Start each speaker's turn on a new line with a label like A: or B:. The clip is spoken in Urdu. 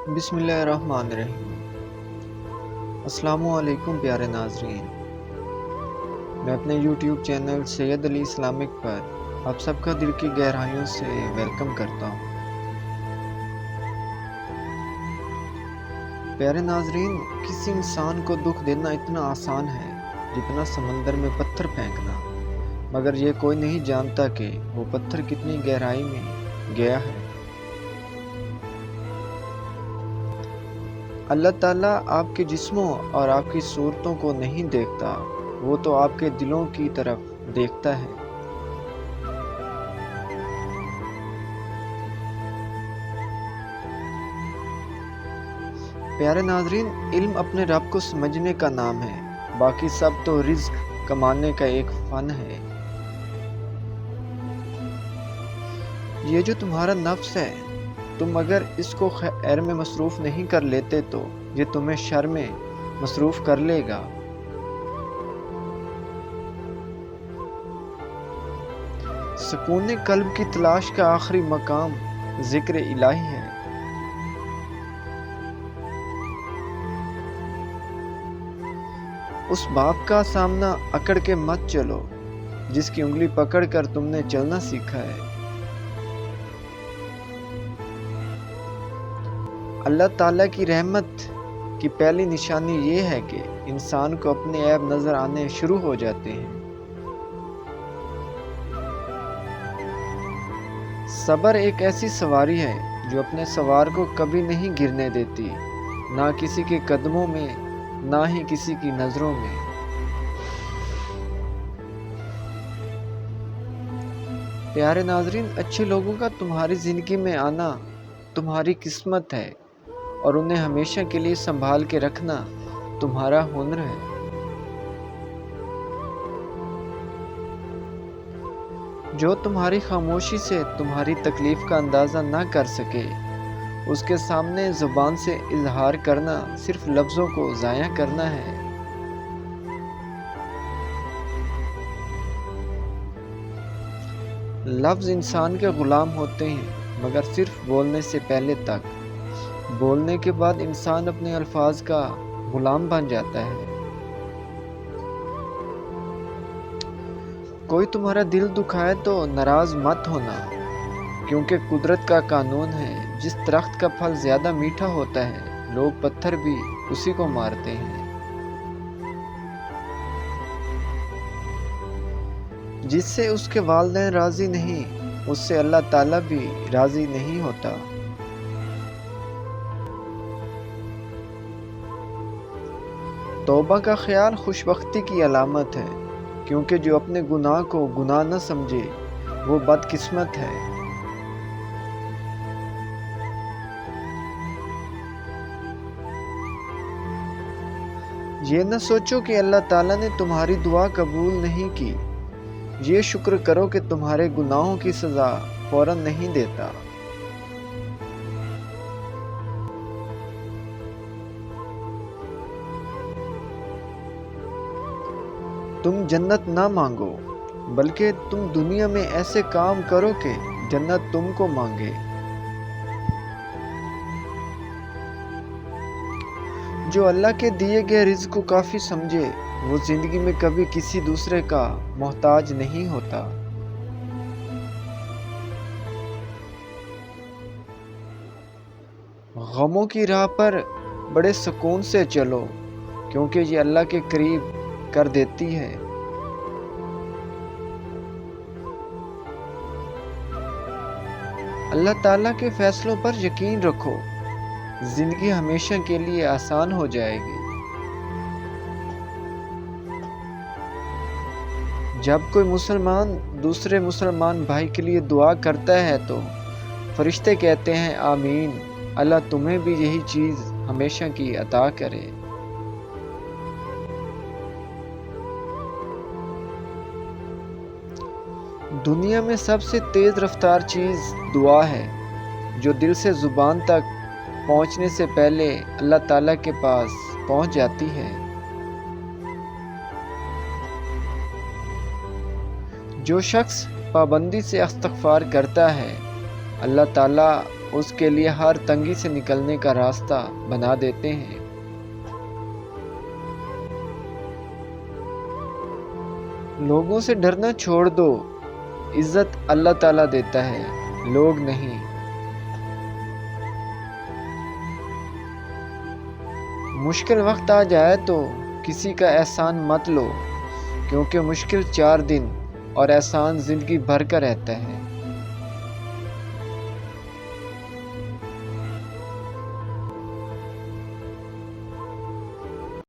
A: بسم اللہ الرحمن الرحیم۔ السلام علیکم پیارے ناظرین، میں اپنے یوٹیوب چینل سید علی اسلامک پر آپ سب کا دل کی گہرائیوں سے ویلکم کرتا ہوں۔ پیارے ناظرین، کسی انسان کو دکھ دینا اتنا آسان ہے جتنا سمندر میں پتھر پھینکنا، مگر یہ کوئی نہیں جانتا کہ وہ پتھر کتنی گہرائی میں گیا ہے۔ اللہ تعالیٰ آپ کے جسموں اور آپ کی صورتوں کو نہیں دیکھتا، وہ تو آپ کے دلوں کی طرف دیکھتا ہے۔ پیارے ناظرین، علم اپنے رب کو سمجھنے کا نام ہے، باقی سب تو رزق کمانے کا ایک فن ہے۔ یہ جو تمہارا نفس ہے، تم اگر اس کو خیر میں مصروف نہیں کر لیتے تو یہ تمہیں شر میں مصروف کر لے گا۔ سکون قلب کی تلاش کا آخری مقام ذکر الہی ہے۔ اس باپ کا سامنا اکڑ کے مت چلو جس کی انگلی پکڑ کر تم نے چلنا سیکھا ہے۔ اللہ تعالیٰ کی رحمت کی پہلی نشانی یہ ہے کہ انسان کو اپنے عیب نظر آنے شروع ہو جاتے ہیں۔ صبر ایک ایسی سواری ہے جو اپنے سوار کو کبھی نہیں گرنے دیتی، نہ کسی کے قدموں میں، نہ ہی کسی کی نظروں میں۔ پیارے ناظرین، اچھے لوگوں کا تمہاری زندگی میں آنا تمہاری قسمت ہے، اور انہیں ہمیشہ کے لیے سنبھال کے رکھنا تمہارا ہنر ہے۔ جو تمہاری خاموشی سے تمہاری تکلیف کا اندازہ نہ کر سکے، اس کے سامنے زبان سے اظہار کرنا صرف لفظوں کو ضائع کرنا ہے۔ لفظ انسان کے غلام ہوتے ہیں، مگر صرف بولنے سے پہلے تک۔ بولنے کے بعد انسان اپنے الفاظ کا غلام بن جاتا ہے۔ کوئی تمہارا دل دکھائے تو ناراض مت ہونا، کیونکہ قدرت کا قانون ہے، جس درخت کا پھل زیادہ میٹھا ہوتا ہے، لوگ پتھر بھی اسی کو مارتے ہیں۔ جس سے اس کے والدین راضی نہیں، اس سے اللہ تعالیٰ بھی راضی نہیں ہوتا۔ توبہ کا خیال خوش بختی کی علامت ہے، کیونکہ جو اپنے گناہ کو گناہ نہ سمجھے وہ بدقسمت ہے۔ یہ نہ سوچو کہ اللہ تعالیٰ نے تمہاری دعا قبول نہیں کی، یہ شکر کرو کہ تمہارے گناہوں کی سزا فوراً نہیں دیتا۔ تم جنت نہ مانگو، بلکہ تم دنیا میں ایسے کام کرو کہ جنت تم کو مانگے۔ جو اللہ کے دیے گئے رزق کو کافی سمجھے، وہ زندگی میں کبھی کسی دوسرے کا محتاج نہیں ہوتا۔ غموں کی راہ پر بڑے سکون سے چلو، کیونکہ یہ اللہ کے قریب کر دیتی ہے۔ اللہ تعالیٰ کے فیصلوں پر یقین رکھو، زندگی ہمیشہ کے لیے آسان ہو جائے گی۔ جب کوئی مسلمان دوسرے مسلمان بھائی کے لیے دعا کرتا ہے تو فرشتے کہتے ہیں آمین، اللہ تمہیں بھی یہی چیز ہمیشہ کی عطا کرے۔ دنیا میں سب سے تیز رفتار چیز دعا ہے، جو دل سے زبان تک پہنچنے سے پہلے اللہ تعالیٰ کے پاس پہنچ جاتی ہے۔ جو شخص پابندی سے استغفار کرتا ہے، اللہ تعالیٰ اس کے لیے ہر تنگی سے نکلنے کا راستہ بنا دیتے ہیں۔ لوگوں سے ڈرنا چھوڑ دو، عزت اللہ تعالیٰ دیتا ہے، لوگ نہیں۔ مشکل وقت آ جائے تو کسی کا احسان مت لو، کیونکہ مشکل 4 دن اور احسان زندگی بھر کا رہتا ہے۔